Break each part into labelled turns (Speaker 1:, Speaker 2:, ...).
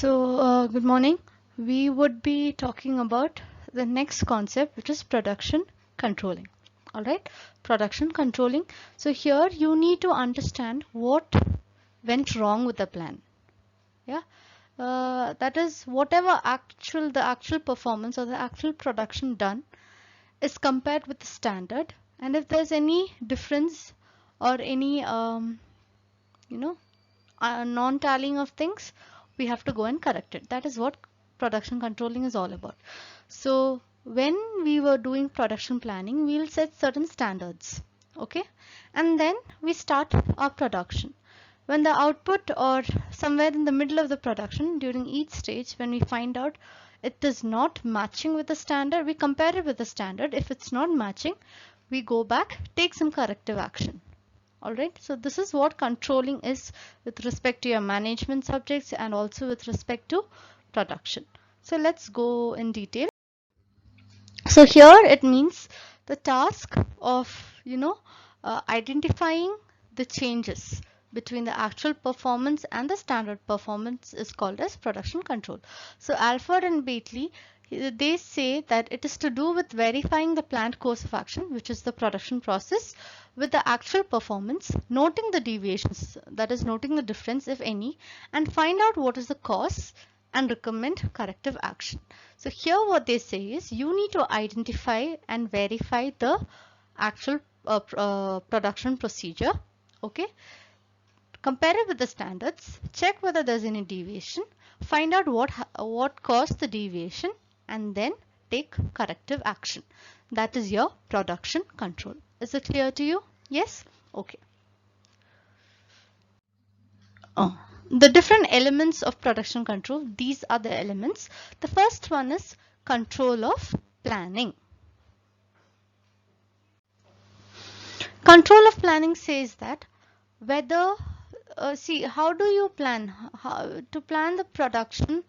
Speaker 1: Good morning. We would be talking about the next concept, which is production controlling. All right, production controlling. So here you need to understand what went wrong with the plan. Yeah, that is whatever the actual performance or the actual production done is compared with the standard, and if there's any difference or any you know non-tallying of things, we have to go and correct it. That is what production controlling is all about. So when we were doing production planning, we'll set certain standards, okay, and then we start our production. When the output or somewhere in the middle of the production, during each stage, when we find out it is not matching with the standard, we compare it with the standard. If it's not matching, we go back, take some corrective action. All right, so this is what controlling is with respect to your management subjects and also with respect to production. So let's go in detail. So here it means the task of identifying the changes between the actual performance and the standard performance is called as production control. So Alford and Bately, they say that it is to do with verifying the planned course of action, which is the production process, with the actual performance, noting the deviations, that is noting the difference if any, and find out what is the cause and recommend corrective action. So here what they say is you need to identify and verify the actual production procedure, okay, compare it with the standards, check whether there's any deviation, find out what caused the deviation, and then take corrective action. That is your production control. Is it clear to you? Yes? Okay. Oh, the different elements of production control, these are the elements. The first one is control of planning. Control of planning says that whether, see, how do you plan? To plan the production,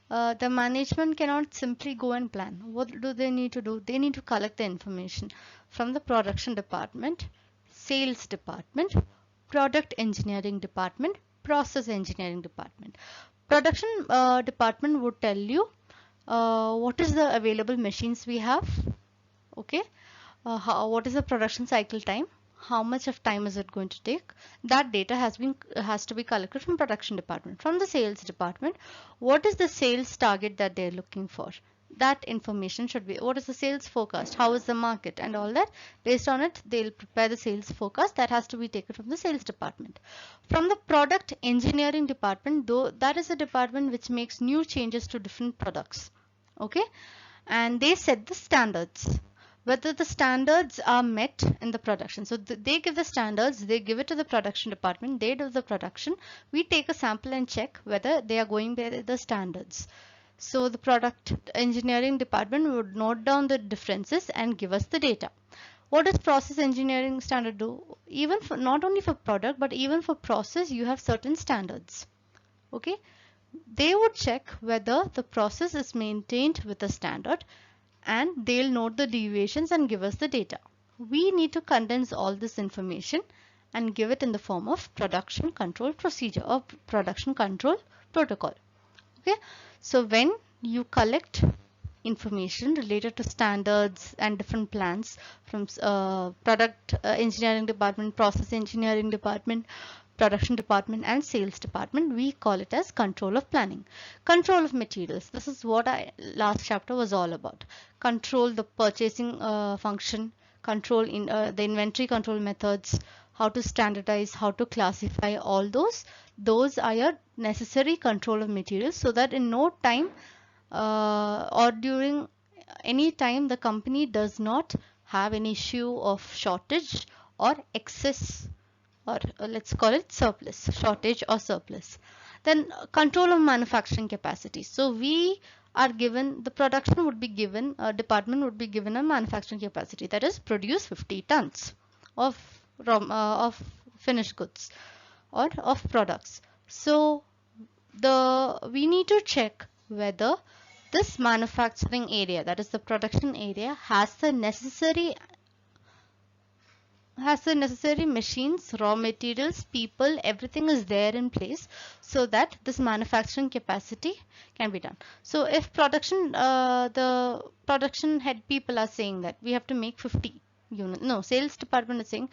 Speaker 1: the management cannot simply go and plan. What do they need to do? They need to collect the information from the production department, sales department, product engineering department, process engineering department. Production department would tell you what is the available machines we have, okay, what is the production cycle time, how much of time is it going to take. That data has to be collected from production department. From the sales department, what is the sales target that they're looking for. That information should be, what is the sales forecast, how is the market, and all that. Based on it, they'll prepare the sales forecast. That has to be taken from the sales department. From the product engineering department, though, that is a department which makes new changes to different products, okay, and they set the standards, whether the standards are met in the production. So they give the standards, they give it to the production department, they do the production. We take a sample and check whether they are going by the standards. So the product engineering department would note down the differences and give us the data. What does process engineering standard do? Even for, not only for product, but even for process, you have certain standards. Okay. They would check whether the process is maintained with a standard, and they'll note the deviations and give us the data. We need to condense all this information and give it in the form of production control procedure or production control protocol. Okay, so when you collect information related to standards and different plans from product engineering department, process engineering department, production department, and sales department, we call it as control of planning. Control of materials, this is what last chapter was all about. Control the purchasing function, control in the inventory control methods, how to standardize, how to classify, all those are your necessary control of materials, so that in no time or during any time the company does not have an issue of shortage or excess, or let's call it surplus, shortage or surplus. Then control of manufacturing capacity. So we are given, the production would be given, a department would be given a manufacturing capacity, that is produce 50 tons of finished goods or of products. So we need to check whether this manufacturing area, that is the production area, has the necessary has the necessary machines, raw materials, people, everything is there in place so that this manufacturing capacity can be done. So if the production head people are saying that we have to make 50 units, no, sales department is saying,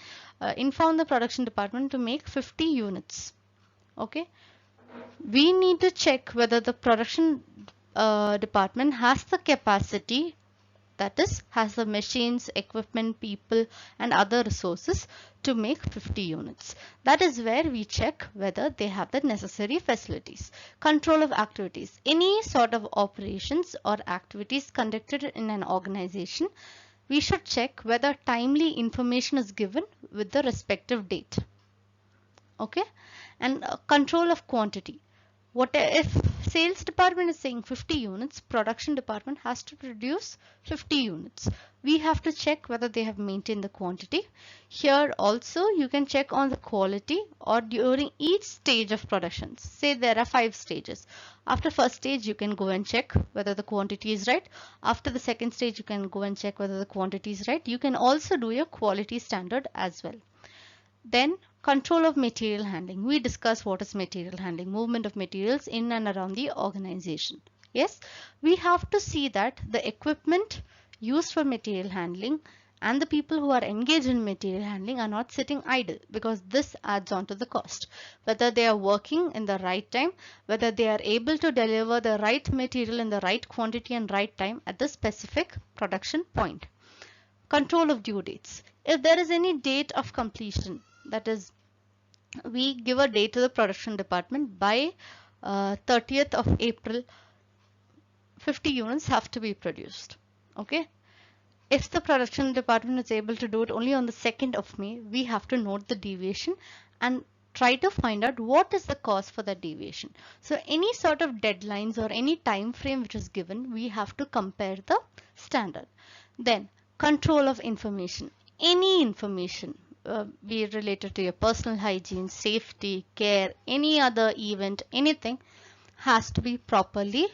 Speaker 1: inform the production department to make 50 units. Okay, we need to check whether the production department has the capacity, that is, has the machines, equipment, people and other resources to make 50 units. That is where we check whether they have the necessary facilities. Control of activities. Any sort of operations or activities conducted in an organization, we should check whether timely information is given with the respective date. Okay, and control of quantity. What if sales department is saying 50 units, production department has to produce 50 units. We have to check whether they have maintained the quantity. Here also you can check on the quality or during each stage of production. Say there are 5 stages. After first stage you can go and check whether the quantity is right. After the second stage you can go and check whether the quantity is right. You can also do your quality standard as well. Then control of material handling. We discuss what is material handling, movement of materials in and around the organization. Yes, we have to see that the equipment used for material handling and the people who are engaged in material handling are not sitting idle, because this adds on to the cost. Whether they are working in the right time, whether they are able to deliver the right material in the right quantity and right time at the specific production point. Control of due dates. If there is any date of completion, that is, we give a date to the production department by 30th of April, 50 units have to be produced. Okay. If the production department is able to do it only on the 2nd of May, we have to note the deviation and try to find out what is the cause for that deviation. So any sort of deadlines or any time frame which is given, we have to compare the standard. Then control of information. Any information, be it related to your personal hygiene, safety, care, any other event, anything has to be properly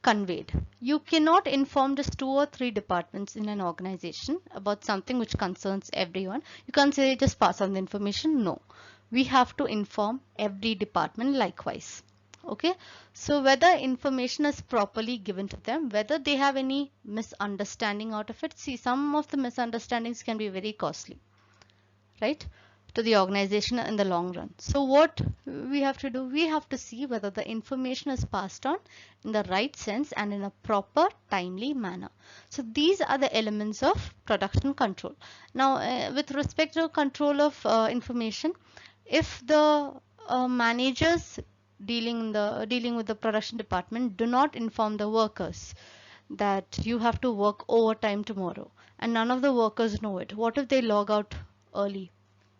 Speaker 1: conveyed. You cannot inform just 2 or 3 departments in an organization about something which concerns everyone. You can't say just pass on the information. No, we have to inform every department likewise. Okay, so whether information is properly given to them, whether they have any misunderstanding out of it. See, some of the misunderstandings can be very costly, right, to the organization in the long run. So what we have to do, we have to see whether the information is passed on in the right sense and in a proper timely manner. So these are the elements of production control. Now with respect to control of information, if the managers dealing with the production department do not inform the workers that you have to work overtime tomorrow, and none of the workers know it, what if they log out early,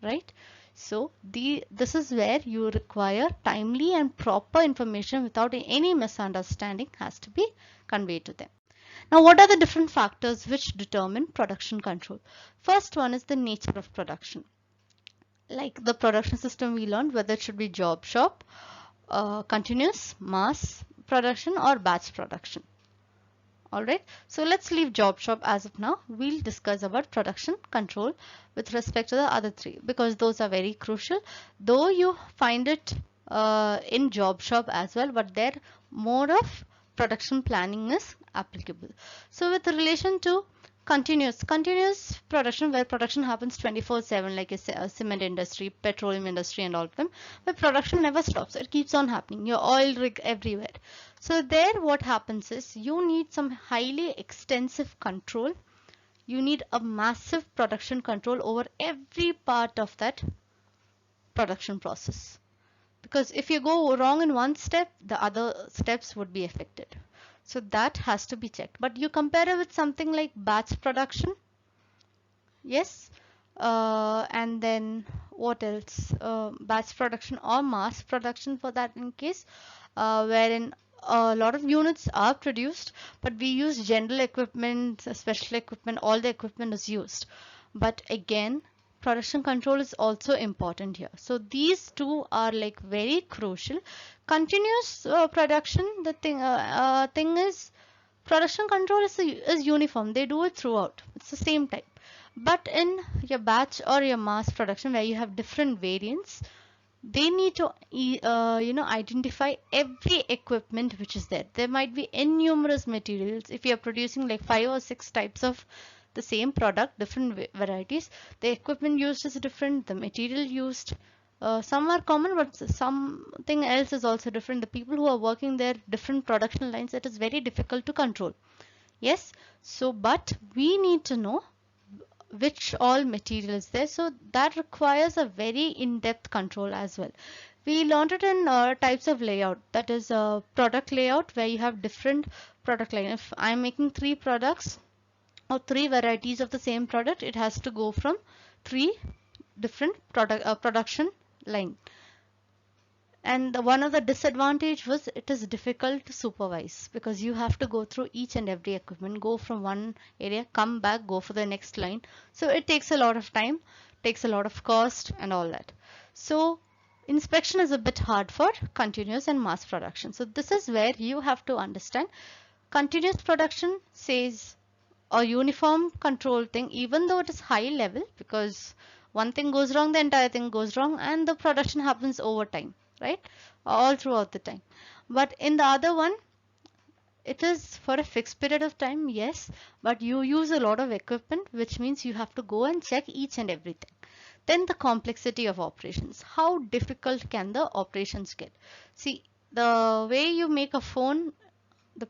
Speaker 1: right? So this is where you require timely and proper information without any misunderstanding has to be conveyed to them. Now, what are the different factors which determine production control? First one is the nature of production. Like the production system we learned, whether it should be job shop, continuous, mass production or batch production. Alright, so let's leave job shop as of now. We'll discuss about production control with respect to the other 3, because those are very crucial. Though you find it in job shop as well, but there more of production planning is applicable. So with relation to continuous production, where production happens 24/7, like a cement industry, petroleum industry and all of them, where production never stops, it keeps on happening, your oil rig everywhere. So there what happens is you need some highly extensive control. You need a massive production control over every part of that production process, because if you go wrong in one step, the other steps would be affected. So that has to be checked. But you compare it with something like batch production. Yes. And then what else? Batch production or mass production for that in case, wherein a lot of units are produced, but we use general equipment, special equipment, all the equipment is used. But again, production control is also important here. So these two are like very crucial. Continuous production, the thing is, production control is uniform. They do it throughout. It's the same type. But in your batch or your mass production where you have different variants, they need to identify every equipment which is there. There might be innumerous materials. If you are producing like 5 or 6 types of the same product, different varieties, the equipment used is different, the material used, some are common, but something else is also different. The people who are working there, different production lines, it is very difficult to control. Yes, so but we need to know which all material is there, so that requires a very in-depth control as well. We learned it in types of layout, that is product layout, where you have different product line. If I'm making 3 products or 3 varieties of the same product, it has to go from 3 different production line. And one of the disadvantage was it is difficult to supervise because you have to go through each and every equipment, go from one area, come back, go for the next line. So it takes a lot of time, takes a lot of cost and all that. So inspection is a bit hard for continuous and mass production. So this is where you have to understand continuous production says a uniform control thing, even though it is high level, because one thing goes wrong, the entire thing goes wrong, and the production happens over time, right? All throughout the time. But in the other one, it is for a fixed period of time, yes, but you use a lot of equipment, which means you have to go and check each and everything. Then the complexity of operations. How difficult can the operations get? See, the way you make a phone, the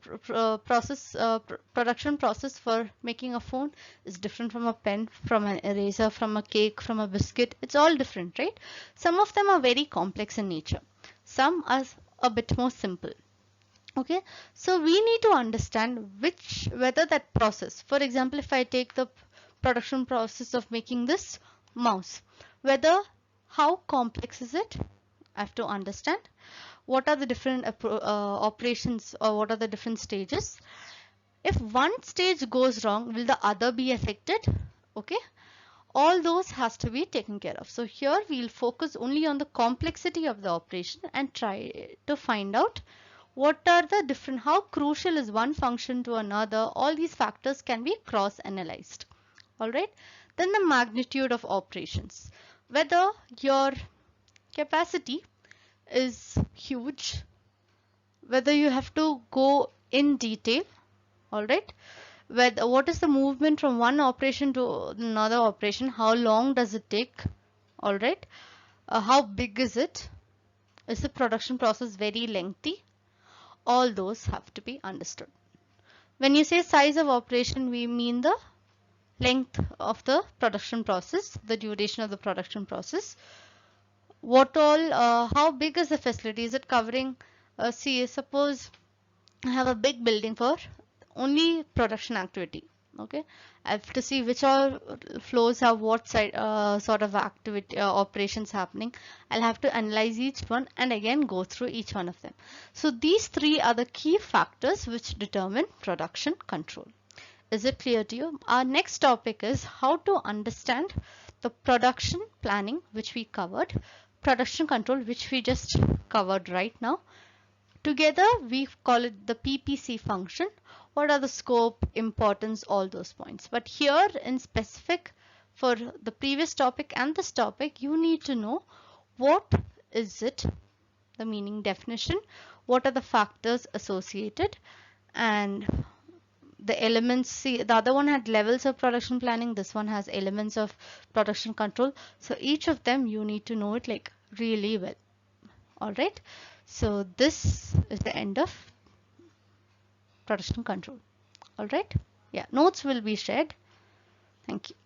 Speaker 1: production process for making a phone is different from a pen, from an eraser, from a cake, from a biscuit. It's all different, right? Some of them are very complex in nature, some are a bit more simple. Okay, so we need to understand whether that process, for example, if I take the production process of making this mouse, whether how complex is it, I have to understand what are the different operations, or what are the different stages. If one stage goes wrong, will the other be affected? Okay, all those has to be taken care of. So here we'll focus only on the complexity of the operation and try to find out what are the different, how crucial is one function to another. All these factors can be cross analyzed. All right, then the magnitude of operations, whether your capacity is huge, whether you have to go in detail. All right, whether what is the movement from one operation to another operation, how long does it take? All right, how big is the production process very lengthy? All those have to be understood. When you say size of operation, we mean the length of the production process, the duration of the production process. What all, how big is the facility? Is it covering, see, suppose I have a big building for only production activity. Okay, I have to see which all floors have what side, sort of activity operations happening. I'll have to analyze each one and again go through each one of them. So these 3 are the key factors which determine production control. Is it clear to you? Our next topic is how to understand the production planning, which we covered, production control, which we just covered right now. Together, we call it the PPC function. What are the scope, importance, all those points. But here in specific for the previous topic and this topic, you need to know what is it, the meaning definition, what are the factors associated, and the elements. See, the other one had levels of production planning, this one has elements of production control. So each of them you need to know it like really well. All right, so this is the end of production control. All right, yeah, notes will be shared. Thank you.